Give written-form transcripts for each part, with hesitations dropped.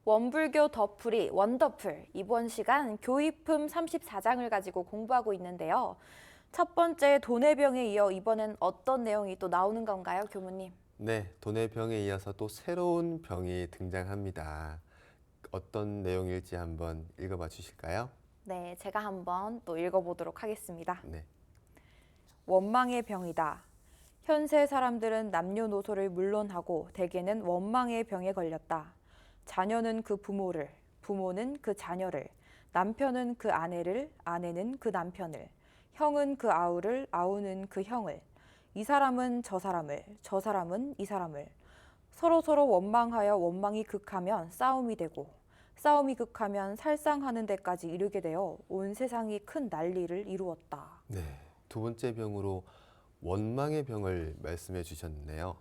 원불교 더풀이 원더풀, 이번 시간 교의품 34장을 가지고 공부하고 있는데요. 첫 번째 돈의 병에 이어 이번엔 어떤 내용이 또 나오는 건가요, 교무님? 네, 돈의 병에 이어서 또 새로운 병이 등장합니다. 어떤 내용일지 한번 읽어봐 주실까요? 네, 제가 한번 또 읽어보도록 하겠습니다. 네. 원망의 병이다. 현세 사람들은 남녀노소를 물론하고 대개는 원망의 병에 걸렸다. 자녀는 그 부모를, 부모는 그 자녀를, 남편은 그 아내를, 아내는 그 남편을, 형은 그 아우를, 아우는 그 형을, 이 사람은 저 사람을, 저 사람은 이 사람을, 서로서로 원망하여 원망이 극하면 싸움이 되고, 싸움이 극하면 살상하는 데까지 이르게 되어 온 세상이 큰 난리를 이루었다. 네. 두 번째 병으로 원망의 병을 말씀해 주셨는데요.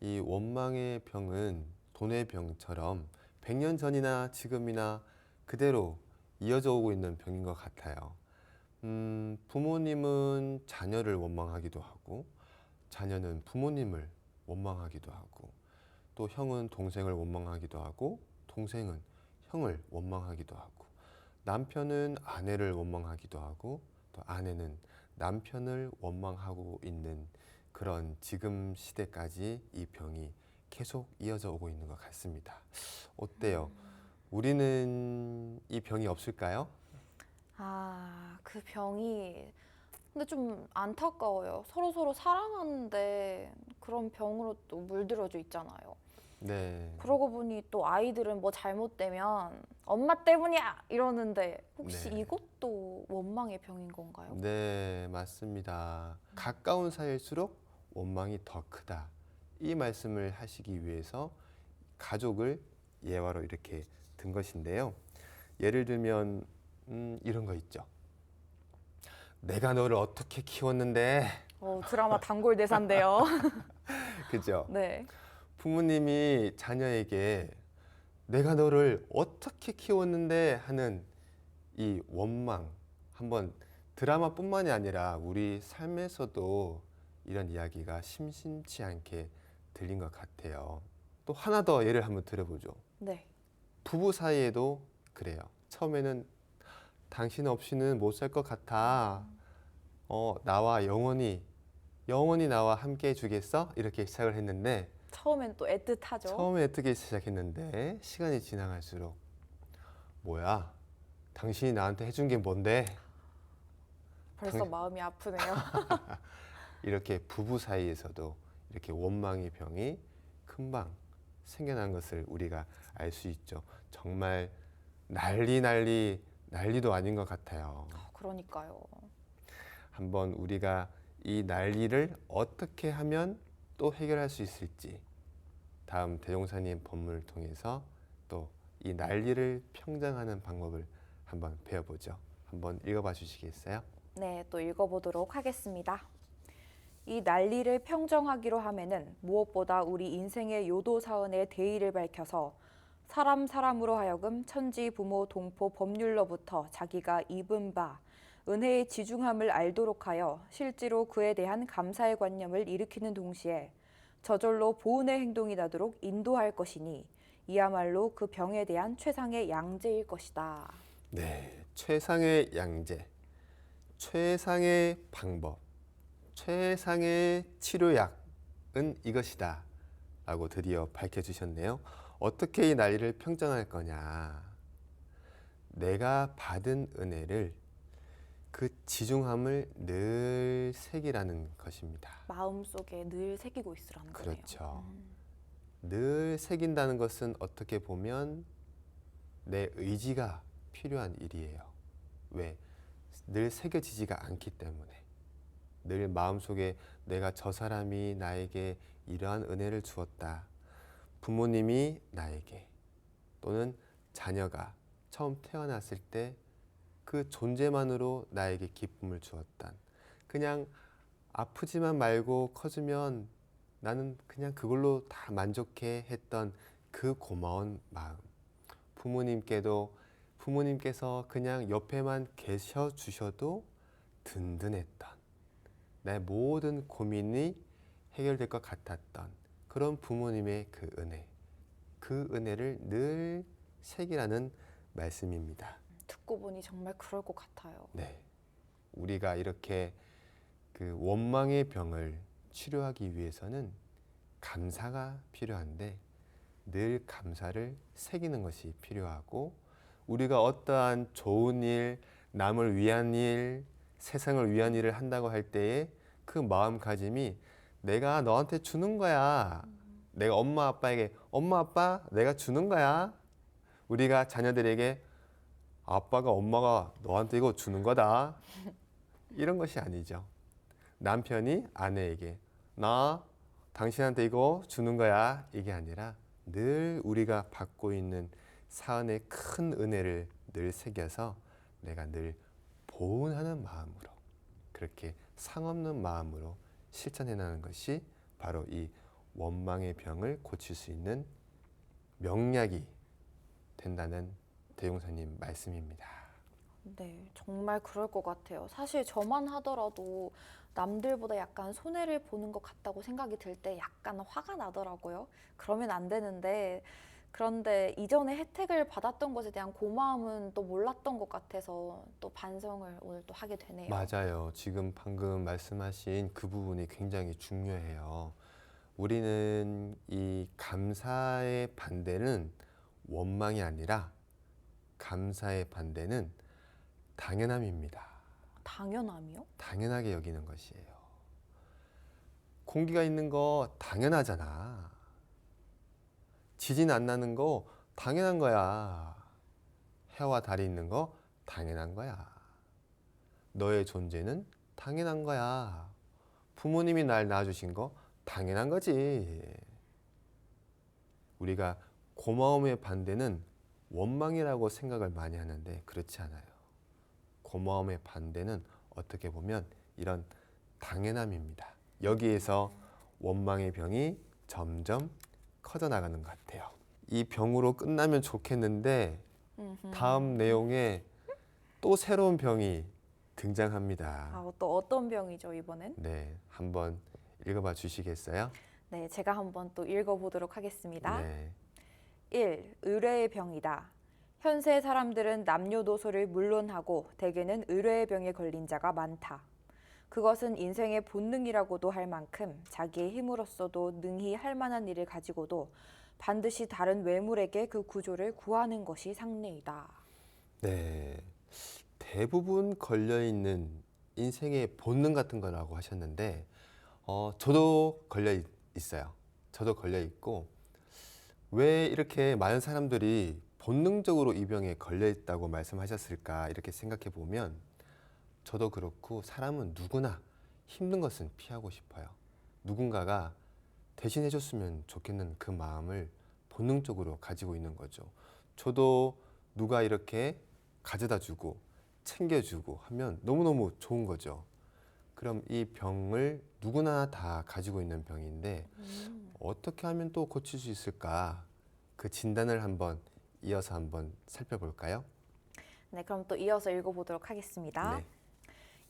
이 원망의 병은 돈의 병처럼 100년 전이나 지금이나 그대로 이어져 오고 있는 병인 것 같아요. 부모님은 자녀를 원망하기도 하고, 자녀는 부모님을 원망하기도 하고, 또 형은 동생을 원망하기도 하고, 동생은 형을 원망하기도 하고, 남편은 아내를 원망하기도 하고, 또 아내는 남편을 원망하고 있는 그런 지금 시대까지 이 병이 계속 이어져 오고 있는 것 같습니다. 어때요? 우리는 이 병이 없을까요? 그 병이 근데 좀 안타까워요. 서로서로 사랑하는데 그런 병으로 또 물들어져 있잖아요. 네. 그러고 보니 또 아이들은 뭐 잘못되면 엄마 때문이야 이러는데 혹시 네. 이것도 원망의 병인 건가요? 네, 맞습니다. 가까운 사이일수록 원망이 더 크다. 이 말씀을 하시기 위해서 가족을 예화로 이렇게 든 것인데요. 예를 들면 이런 거 있죠. 내가 너를 어떻게 키웠는데, 드라마 단골 대사인데요. 그죠? 네. 부모님이 자녀에게 내가 너를 어떻게 키웠는데 하는 이 원망, 한번 드라마뿐만이 아니라 우리 삶에서도 이런 이야기가 심심치 않게 들린 것 같아요. 또 하나 더 예를 한번 들어보죠. 네. 부부 사이에도 그래요. 처음에는 당신 없이는 못 살 것 같아. 나와 영원히 나와 함께 해주겠어? 이렇게 시작을 했는데, 처음엔 또 애틋하죠. 처음에 어떻게 시작했는데 시간이 지나갈수록 뭐야? 당신이 나한테 해준 게 뭔데? 벌써 마음이 아프네요. 이렇게 부부 사이에서도 이렇게 원망의 병이 금방 생겨난 것을 우리가 알 수 있죠. 정말 난리도 아닌 것 같아요. 그러니까요. 한번 우리가 이 난리를 어떻게 하면 또 해결할 수 있을지 다음 대종사님 본문을 통해서 또 이 난리를 평정하는 방법을 한번 배워보죠. 한번 읽어봐 주시겠어요? 네, 또 읽어보도록 하겠습니다. 이 난리를 평정하기로 하면은 무엇보다 우리 인생의 요도사원의 대의를 밝혀서 사람으로 하여금 천지 부모 동포 법률로부터 자기가 입은 바 은혜의 지중함을 알도록 하여 실제로 그에 대한 감사의 관념을 일으키는 동시에 저절로 보은의 행동이 나도록 인도할 것이니 이야말로 그 병에 대한 최상의 양제일 것이다. 네, 최상의 양제, 최상의 방법, 최상의 치료약은 이것이다 라고 드디어 밝혀주셨네요. 어떻게 이 난리를 평정할 거냐. 내가 받은 은혜를 그 지중함을 늘 새기라는 것입니다. 마음속에 늘 새기고 있으라는 거네요. 그렇죠. 늘 새긴다는 것은 어떻게 보면 내 의지가 필요한 일이에요. 왜? 늘 새겨지지가 않기 때문에. 늘 마음속에 내가 저 사람이 나에게 이러한 은혜를 주었다. 부모님이 나에게 또는 자녀가 처음 태어났을 때 그 존재만으로 나에게 기쁨을 주었단. 그냥 아프지만 말고 커지면 나는 그냥 그걸로 다 만족해 했던 그 고마운 마음. 부모님께서 그냥 옆에만 계셔 주셔도 든든했던 내 모든 고민이 해결될 것 같았던 그런 부모님의 그 은혜를 늘 새기라는 말씀입니다. 듣고 보니 정말 그럴 것 같아요. 네, 우리가 이렇게 그 원망의 병을 치료하기 위해서는 감사가 필요한데 늘 감사를 새기는 것이 필요하고 우리가 어떠한 좋은 일, 남을 위한 일, 세상을 위한 일을 한다고 할 때에 그 마음가짐이 내가 너한테 주는 거야. 내가 엄마 아빠에게 엄마 아빠 내가 주는 거야. 우리가 자녀들에게 아빠가 엄마가 너한테 이거 주는 거다. 이런 것이 아니죠. 남편이 아내에게 나 당신한테 이거 주는 거야. 이게 아니라 늘 우리가 받고 있는 사은의 큰 은혜를 늘 새겨서 내가 늘 보은하는 마음으로 그렇게 상없는 마음으로 실천해 나가는 것이 바로 이 원망의 병을 고칠 수 있는 명약이 된다는 대용사님 말씀입니다. 네, 정말 그럴 것 같아요. 사실 저만 하더라도 남들보다 약간 손해를 보는 것 같다고 생각이 들 때 약간 화가 나더라고요. 그러면 안 되는데, 그런데 이전에 혜택을 받았던 것에 대한 고마움은 또 몰랐던 것 같아서 또 반성을 오늘 또 하게 되네요. 맞아요. 지금 방금 말씀하신 그 부분이 굉장히 중요해요. 우리는 이 감사의 반대는 원망이 아니라 감사의 반대는 당연함입니다. 당연함이요? 당연하게 여기는 것이에요. 공기가 있는 거 당연하잖아. 지진 안 나는 거 당연한 거야. 해와 달이 있는 거 당연한 거야. 너의 존재는 당연한 거야. 부모님이 날 낳아주신 거 당연한 거지. 우리가 고마움의 반대는 원망이라고 생각을 많이 하는데 그렇지 않아요. 고마움의 반대는 어떻게 보면 이런 당연함입니다. 여기에서 원망의 병이 점점 커져 나가는 것 같아요. 이 병으로 끝나면 좋겠는데 다음 내용에 또 새로운 병이 등장합니다. 아, 또 어떤 병이죠, 이번엔? 네, 한번 읽어봐 주시겠어요? 네, 제가 한번 또 읽어보도록 하겠습니다. 네. 1. 의뢰의 병이다. 현세 사람들은 남녀노소를 물론하고 대개는 의뢰의 병에 걸린 자가 많다. 그것은 인생의 본능이라고도 할 만큼 자기의 힘으로서도 능히 할 만한 일을 가지고도 반드시 다른 외물에게 그 구조를 구하는 것이 상례이다. 네. 대부분 걸려 있는 인생의 본능 같은 거라고 하셨는데 저도 있어요. 저도 걸려 있고 왜 이렇게 많은 사람들이 본능적으로 이 병에 걸려 있다고 말씀하셨을까 이렇게 생각해 보면 저도 그렇고 사람은 누구나 힘든 것은 피하고 싶어요. 누군가가 대신해 줬으면 좋겠는 그 마음을 본능적으로 가지고 있는 거죠. 저도 누가 이렇게 가져다 주고 챙겨주고 하면 너무너무 좋은 거죠. 그럼 이 병을 누구나 다 가지고 있는 병인데 어떻게 하면 또 고칠 수 있을까? 그 진단을 이어서 한번 살펴볼까요? 네, 그럼 또 이어서 읽어보도록 하겠습니다. 네.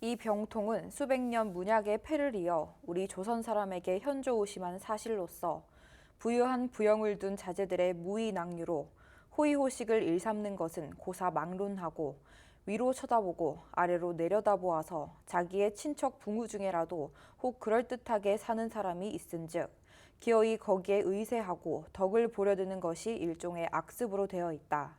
이 병통은 수백 년 문약의 폐를 이어 우리 조선 사람에게 현저우심한 사실로서 부유한 부영을 둔 자제들의 무의낙류로 호의호식을 일삼는 것은 고사 막론하고 위로 쳐다보고 아래로 내려다보아서 자기의 친척 부모 중에라도 혹 그럴듯하게 사는 사람이 있은즉 기어이 거기에 의세하고 덕을 보려드는 것이 일종의 악습으로 되어 있다.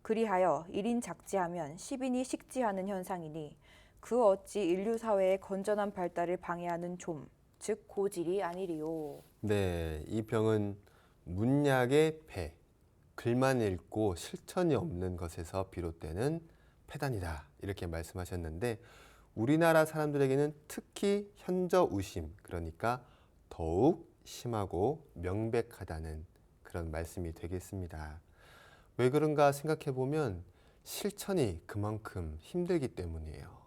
그리하여 1인 작지하면 10인이 식지하는 현상이니 그 어찌 인류 사회의 건전한 발달을 방해하는 좀, 즉 고질이 아니리요. 네, 이 병은 문약의 폐, 글만 읽고 실천이 없는 것에서 비롯되는 폐단이다. 이렇게 말씀하셨는데 우리나라 사람들에게는 특히 현저우심, 그러니까 더욱 심하고 명백하다는 그런 말씀이 되겠습니다. 왜 그런가 생각해 보면 실천이 그만큼 힘들기 때문이에요.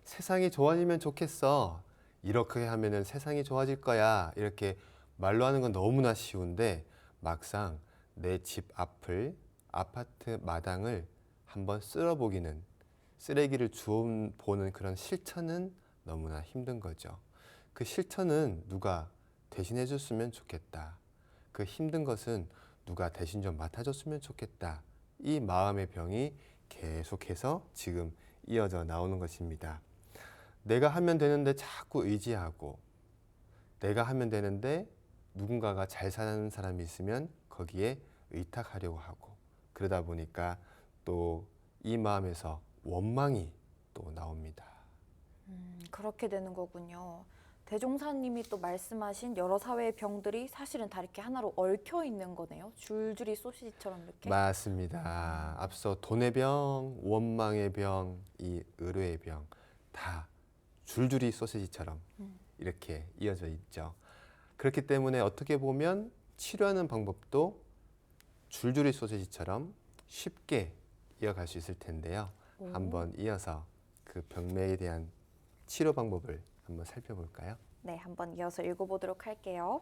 세상이 좋아지면 좋겠어. 이렇게 하면은 세상이 좋아질 거야. 이렇게 말로 하는 건 너무나 쉬운데 막상 내 집 앞을 아파트 마당을 한번 쓸어보기는 쓰레기를 주워 보는 그런 실천은 너무나 힘든 거죠. 그 실천은 누가 대신해 줬으면 좋겠다. 그 힘든 것은 누가 대신 좀 맡아줬으면 좋겠다. 이 마음의 병이 계속해서 지금 이어져 나오는 것입니다. 내가 하면 되는데 자꾸 의지하고, 내가 하면 되는데 누군가가 잘 사는 사람이 있으면 거기에 의탁하려고 하고, 그러다 보니까 또 이 마음에서 원망이 또 나옵니다. 그렇게 되는 거군요. 대종사님이 또 말씀하신 여러 사회의 병들이 사실은 다 이렇게 하나로 얽혀 있는 거네요. 줄줄이 소시지처럼 이렇게. 맞습니다. 앞서 돈의 병, 원망의 병, 이 의료의 병 다 줄줄이 소시지처럼 이렇게 이어져 있죠. 그렇기 때문에 어떻게 보면 치료하는 방법도 줄줄이 소시지처럼 쉽게 이어갈 수 있을 텐데요. 한번 이어서 그 병매에 대한 치료 방법을 한번 살펴볼까요? 네, 한번 이어서 읽어보도록 할게요.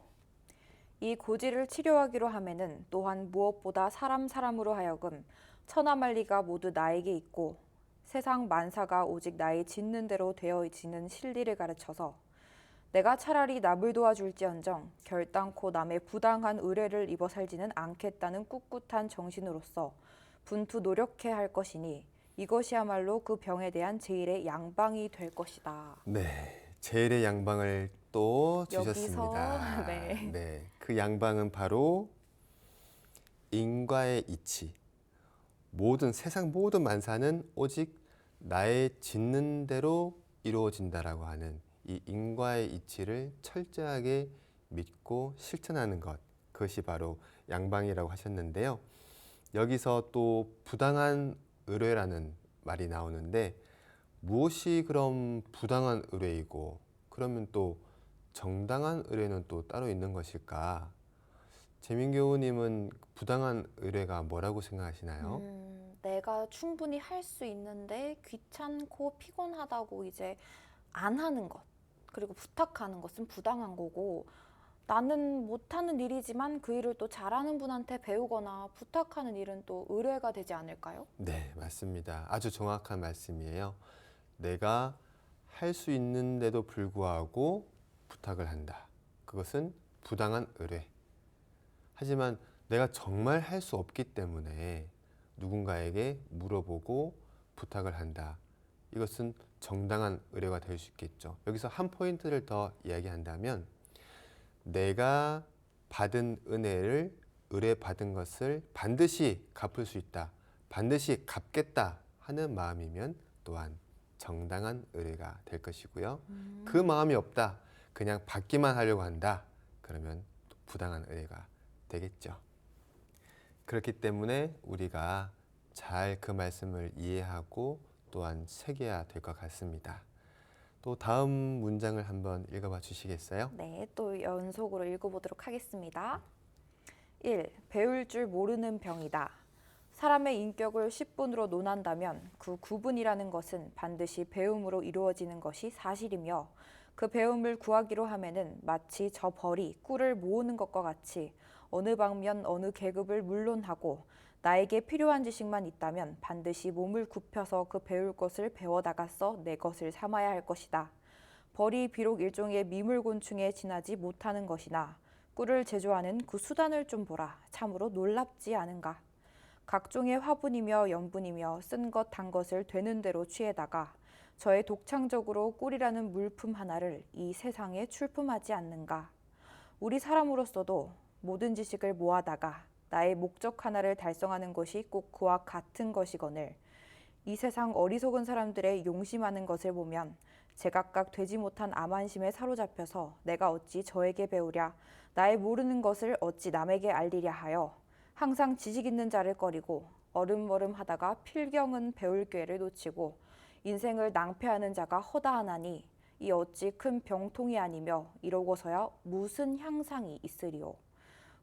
이 고지를 치료하기로 하면은 또한 무엇보다 사람으로 하여금 천하만리가 모두 나에게 있고 세상 만사가 오직 나의 짓는 대로 되어지는 실리를 가르쳐서 내가 차라리 남을 도와줄지언정 결단코 남의 부당한 의뢰를 입어 살지는 않겠다는 꿋꿋한 정신으로서 분투 노력해야 할 것이니 이것이야말로 그 병에 대한 제일의 양방이 될 것이다. 네, 제일의 양방을 또 여기서, 주셨습니다. 네. 네, 그 양방은 바로 인과의 이치. 세상 모든 만사는 오직 나의 짓는 대로 이루어진다라고 하는 이 인과의 이치를 철저하게 믿고 실천하는 것, 그것이 바로 양방이라고 하셨는데요. 여기서 또 부당한 의뢰라는 말이 나오는데, 무엇이 그럼 부당한 의뢰이고 그러면 또 정당한 의뢰는 또 따로 있는 것일까? 재민교우님은 부당한 의뢰가 뭐라고 생각하시나요? 내가 충분히 할 수 있는데 귀찮고 피곤하다고 이제 안 하는 것, 그리고 부탁하는 것은 부당한 거고, 나는 못하는 일이지만 그 일을 또 잘하는 분한테 배우거나 부탁하는 일은 또 의뢰가 되지 않을까요? 네, 맞습니다. 아주 정확한 말씀이에요. 내가 할 수 있는데도 불구하고 부탁을 한다. 그것은 부당한 의뢰. 하지만 내가 정말 할 수 없기 때문에 누군가에게 물어보고 부탁을 한다. 이것은 정당한 의뢰가 될 수 있겠죠. 여기서 한 포인트를 더 이야기한다면, 내가 받은 은혜를, 의뢰받은 것을 반드시 갚을 수 있다, 반드시 갚겠다 하는 마음이면 또한 정당한 의뢰가 될 것이고요. 그 마음이 없다, 그냥 받기만 하려고 한다, 그러면 또 부당한 의뢰가 되겠죠. 그렇기 때문에 우리가 잘 그 말씀을 이해하고 또한 새겨야 될 것 같습니다. 또 다음 문장을 한번 읽어봐 주시겠어요? 네, 또 연속으로 읽어보도록 하겠습니다. 1. 배울 줄 모르는 병이다. 사람의 인격을 10분으로 논한다면 그 9분이라는 것은 반드시 배움으로 이루어지는 것이 사실이며, 그 배움을 구하기로 하면은 마치 저 벌이 꿀을 모으는 것과 같이 어느 방면 어느 계급을 물론하고 나에게 필요한 지식만 있다면 반드시 몸을 굽혀서 그 배울 것을 배워나가서 내 것을 삼아야 할 것이다. 벌이 비록 일종의 미물곤충에 지나지 못하는 것이나 꿀을 제조하는 그 수단을 좀 보라. 참으로 놀랍지 않은가. 각종의 화분이며 염분이며 쓴 것 단 것을 되는 대로 취해다가 저의 독창적으로 꿀이라는 물품 하나를 이 세상에 출품하지 않는가. 우리 사람으로서도 모든 지식을 모아다가 나의 목적 하나를 달성하는 것이 꼭 그와 같은 것이거늘 이 세상 어리석은 사람들의 용심하는 것을 보면 제각각 되지 못한 암환심에 사로잡혀서 내가 어찌 저에게 배우랴, 나의 모르는 것을 어찌 남에게 알리랴 하여 항상 지식 있는 자를 꺼리고 어름머름 하다가 필경은 배울 기회를 놓치고 인생을 낭패하는 자가 허다하나니 이 어찌 큰 병통이 아니며 이러고서야 무슨 향상이 있으리오.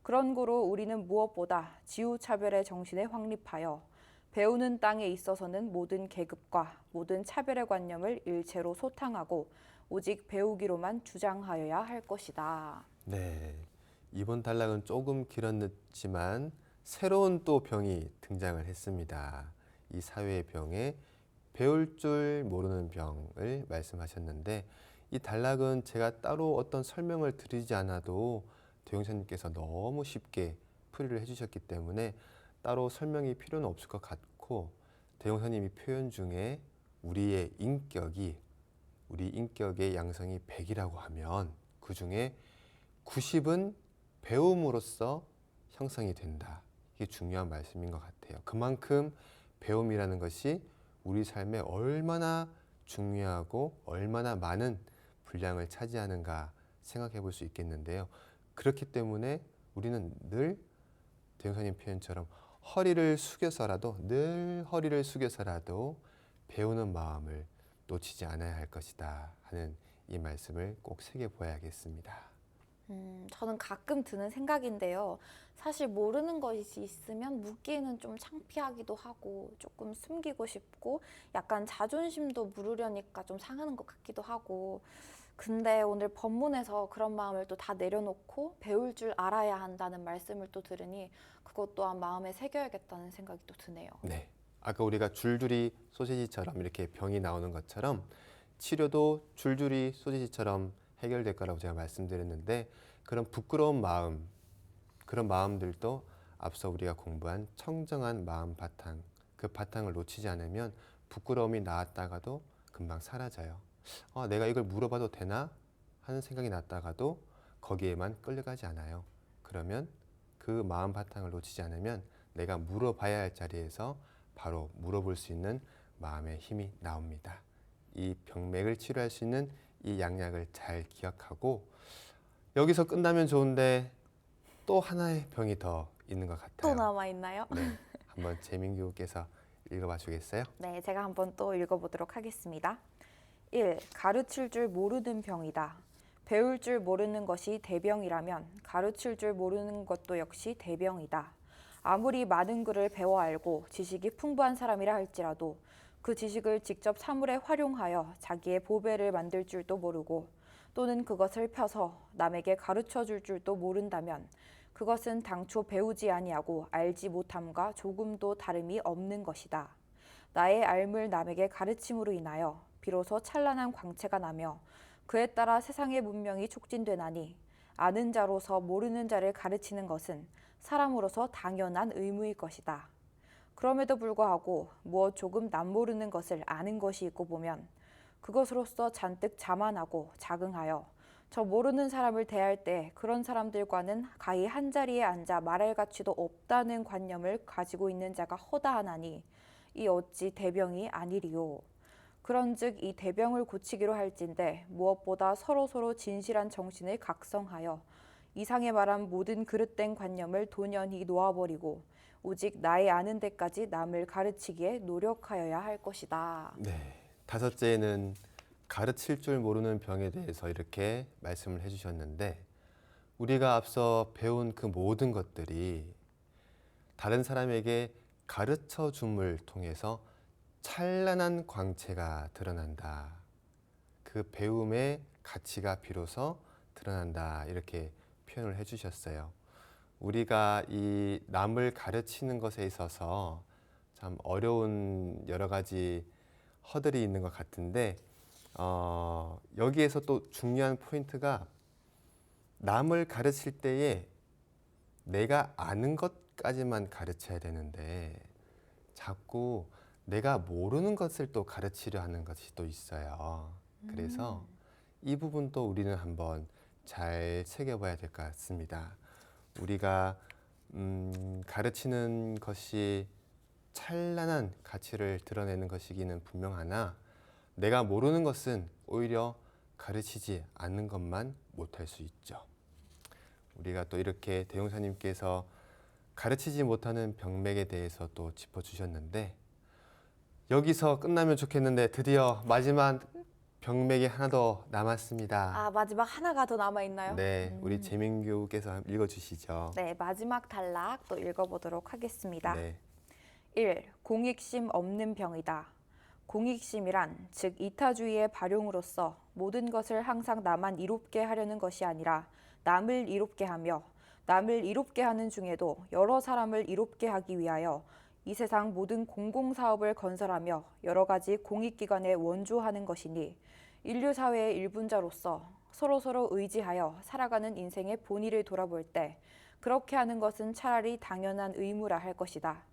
그런 고로 우리는 무엇보다 지우차별의 정신에 확립하여 배우는 땅에 있어서는 모든 계급과 모든 차별의 관념을 일체로 소탕하고 오직 배우기로만 주장하여야 할 것이다. 네, 이번 단락은 조금 길었지만 새로운 또 병이 등장을 했습니다. 이 사회의 병에 배울 줄 모르는 병을 말씀하셨는데 이 단락은 제가 따로 어떤 설명을 드리지 않아도 대용사님께서 너무 쉽게 풀이를 해주셨기 때문에 따로 설명이 필요는 없을 것 같고 대용사님이 표현 중에 우리 인격의 양성이 100이라고 하면 그 중에 90은 배움으로써 형성이 된다. 이게 중요한 말씀인 것 같아요. 그만큼 배움이라는 것이 우리 삶에 얼마나 중요하고 얼마나 많은 분량을 차지하는가 생각해 볼 수 있겠는데요. 그렇기 때문에 우리는 늘 대용사님 표현처럼 늘 허리를 숙여서라도 배우는 마음을 놓치지 않아야 할 것이다 하는 이 말씀을 꼭 새겨보아야겠습니다. 저는 가끔 드는 생각인데요. 사실 모르는 것이 있으면 묻기에는 좀 창피하기도 하고 조금 숨기고 싶고 약간 자존심도 물으려니까 좀 상하는 것 같기도 하고 근데 오늘 본문에서 그런 마음을 또 다 내려놓고 배울 줄 알아야 한다는 말씀을 또 들으니 그것 또한 마음에 새겨야겠다는 생각이 또 드네요. 네. 아까 우리가 줄줄이 소시지처럼 이렇게 병이 나오는 것처럼 치료도 줄줄이 소시지처럼 해결될 거라고 제가 말씀드렸는데 그런 부끄러운 마음, 그런 마음들도 앞서 우리가 공부한 청정한 마음 바탕, 그 바탕을 놓치지 않으면 부끄러움이 나왔다가도 금방 사라져요. 내가 이걸 물어봐도 되나? 하는 생각이 났다가도 거기에만 끌려가지 않아요. 그러면 그 마음 바탕을 놓치지 않으면 내가 물어봐야 할 자리에서 바로 물어볼 수 있는 마음의 힘이 나옵니다. 이 병맥을 치료할 수 있는 이 양약을 잘 기억하고 여기서 끝나면 좋은데 또 하나의 병이 더 있는 것 같아요. 또 남아있나요? 네, 한번 재민교우께서 읽어봐 주겠어요? 네, 제가 한번 또 읽어보도록 하겠습니다. 1. 가르칠 줄 모르는 병이다. 배울 줄 모르는 것이 대병이라면 가르칠 줄 모르는 것도 역시 대병이다. 아무리 많은 글을 배워 알고 지식이 풍부한 사람이라 할지라도 그 지식을 직접 사물에 활용하여 자기의 보배를 만들 줄도 모르고 또는 그것을 펴서 남에게 가르쳐 줄 줄도 모른다면 그것은 당초 배우지 아니하고 알지 못함과 조금도 다름이 없는 것이다. 나의 알물 남에게 가르침으로 인하여 비로소 찬란한 광채가 나며 그에 따라 세상의 문명이 촉진되나니 아는 자로서 모르는 자를 가르치는 것은 사람으로서 당연한 의무일 것이다. 그럼에도 불구하고 무엇 조금 남모르는 것을 아는 것이 있고 보면 그것으로서 잔뜩 자만하고 자긍하여 저 모르는 사람을 대할 때 그런 사람들과는 가히 한자리에 앉아 말할 가치도 없다는 관념을 가지고 있는 자가 허다하나니 이 어찌 대병이 아니리요. 그런즉 이 대병을 고치기로 할진대 무엇보다 서로서로 진실한 정신을 각성하여 이상에 말한 모든 그릇된 관념을 도연히 놓아버리고 오직 나의 아는 데까지 남을 가르치기에 노력하여야 할 것이다. 네. 다섯째는 가르칠 줄 모르는 병에 대해서 이렇게 말씀을 해주셨는데 우리가 앞서 배운 그 모든 것들이 다른 사람에게 가르쳐 줌을 통해서 찬란한 광채가 드러난다. 그 배움의 가치가 비로소 드러난다. 이렇게 표현을 해주셨어요. 우리가 이 남을 가르치는 것에 있어서 참 어려운 여러 가지 허들이 있는 것 같은데 여기에서 또 중요한 포인트가 남을 가르칠 때에 내가 아는 것까지만 가르쳐야 되는데 자꾸 내가 모르는 것을 또 가르치려 하는 것이 또 있어요. 그래서 이 부분도 우리는 한번 잘 새겨봐야 될 것 같습니다. 우리가 가르치는 것이 찬란한 가치를 드러내는 것이기는 분명하나 내가 모르는 것은 오히려 가르치지 않는 것만 못할 수 있죠. 우리가 또 이렇게 대용사님께서 가르치지 못하는 병맥에 대해서 또 짚어주셨는데 여기서 끝나면 좋겠는데 드디어 마지막 병맥이 하나 더 남았습니다. 아, 마지막 하나가 더 남아있나요? 네, 우리 재민교우께서 읽어주시죠. 네, 마지막 단락 또 읽어보도록 하겠습니다. 네. 1. 공익심 없는 병이다. 공익심이란 즉 이타주의의 발용으로서 모든 것을 항상 나만 이롭게 하려는 것이 아니라 남을 이롭게 하며 남을 이롭게 하는 중에도 여러 사람을 이롭게 하기 위하여 이 세상 모든 공공사업을 건설하며 여러 가지 공익기관에 원조하는 것이니 인류 사회의 일분자로서 서로서로 의지하여 살아가는 인생의 본의를 돌아볼 때 그렇게 하는 것은 차라리 당연한 의무라 할 것이다.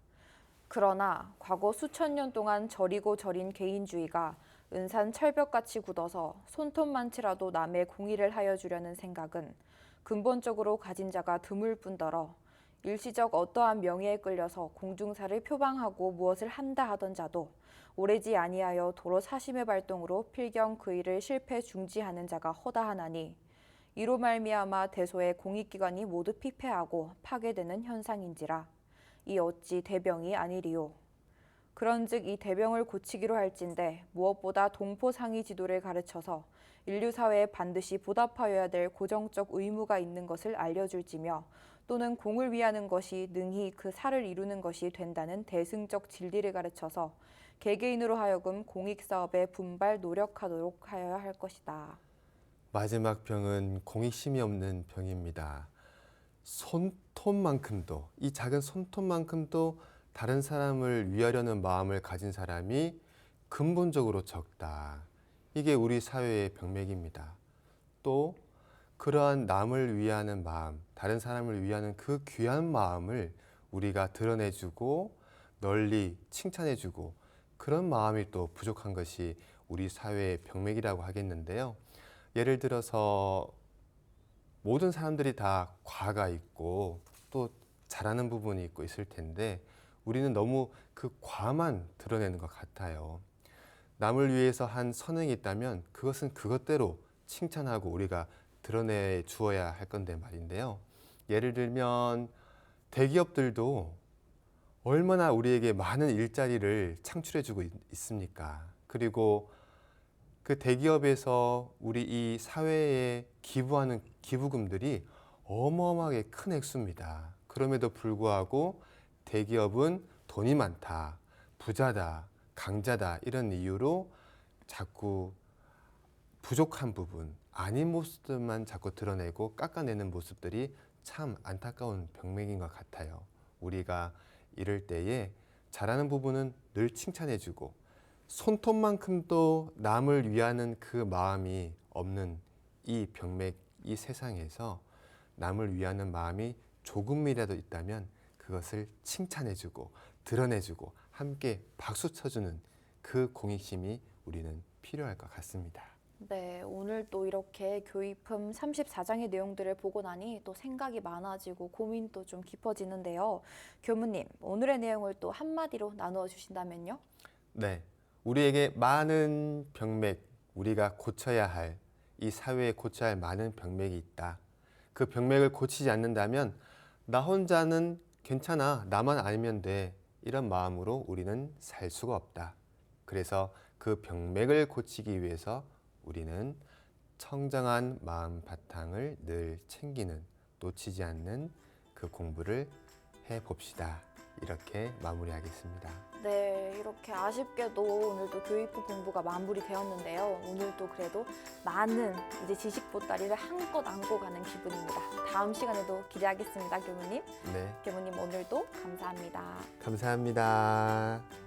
그러나 과거 수천 년 동안 저리고 저린 개인주의가 은산 철벽같이 굳어서 손톱만치라도 남의 공의를 하여 주려는 생각은 근본적으로 가진 자가 드물 뿐더러 일시적 어떠한 명예에 끌려서 공중사를 표방하고 무엇을 한다 하던 자도 오래지 아니하여 도로 사심의 발동으로 필경 그 일을 실패 중지하는 자가 허다하나니 이로 말미암아 대소의 공익기관이 모두 피폐하고 파괴되는 현상인지라. 이 어찌 대병이 아니리요. 그런즉 이 대병을 고치기로 할진대 무엇보다 동포상의 지도를 가르쳐서 인류 사회에 반드시 보답하여야 될 고정적 의무가 있는 것을 알려줄지며 또는 공을 위하는 것이 능히 그 사를 이루는 것이 된다는 대승적 진리를 가르쳐서 개개인으로 하여금 공익사업에 분발 노력하도록 하여야 할 것이다. 마지막 병은 공익심이 없는 병입니다. 손톱만큼도, 이 작은 손톱만큼도 다른 사람을 위하려는 마음을 가진 사람이 근본적으로 적다. 이게 우리 사회의 병맥입니다. 또 그러한 남을 위하는 마음, 다른 사람을 위하는 그 귀한 마음을 우리가 드러내주고 널리 칭찬해주고 그런 마음이 또 부족한 것이 우리 사회의 병맥이라고 하겠는데요. 예를 들어서 모든 사람들이 다 과가 있고 또 잘하는 부분이 있고 있을 텐데 우리는 너무 그 과만 드러내는 것 같아요. 남을 위해서 한 선행이 있다면 그것은 그것대로 칭찬하고 우리가 드러내 주어야 할 건데 말인데요. 예를 들면 대기업들도 얼마나 우리에게 많은 일자리를 창출해 주고 있습니까? 그리고 그 대기업에서 우리 이 사회에 기부하는 기부금들이 어마어마하게 큰 액수입니다. 그럼에도 불구하고 대기업은 돈이 많다, 부자다, 강자다 이런 이유로 자꾸 부족한 부분, 아닌 모습들만 자꾸 드러내고 깎아내는 모습들이 참 안타까운 병맥인 것 같아요. 우리가 이럴 때에 잘하는 부분은 늘 칭찬해주고 손톱만큼도 남을 위하는 그 마음이 없는 이 병맥, 이 세상에서 남을 위하는 마음이 조금이라도 있다면 그것을 칭찬해주고 드러내주고 함께 박수 쳐주는 그 공익심이 우리는 필요할 것 같습니다. 네, 오늘 또 이렇게 교육품 34장의 내용들을 보고 나니 또 생각이 많아지고 고민도 좀 깊어지는데요. 교무님, 오늘의 내용을 또 한마디로 나누어 주신다면요? 네, 우리에게 많은 병맥, 우리가 고쳐야 할, 이 사회에 고쳐야 할 많은 병맥이 있다. 그 병맥을 고치지 않는다면 나 혼자는 괜찮아, 나만 아니면 돼. 이런 마음으로 우리는 살 수가 없다. 그래서 그 병맥을 고치기 위해서 우리는 청정한 마음 바탕을 늘 챙기는, 놓치지 않는 그 공부를 해봅시다. 이렇게 마무리하겠습니다. 네, 이렇게 아쉽게도 오늘도 교육부 공부가 마무리되었는데요. 오늘도 그래도 많은 이제 지식 보따리를 한껏 안고 가는 기분입니다. 다음 시간에도 기대하겠습니다, 교무님. 네, 교무님 오늘도 감사합니다. 감사합니다.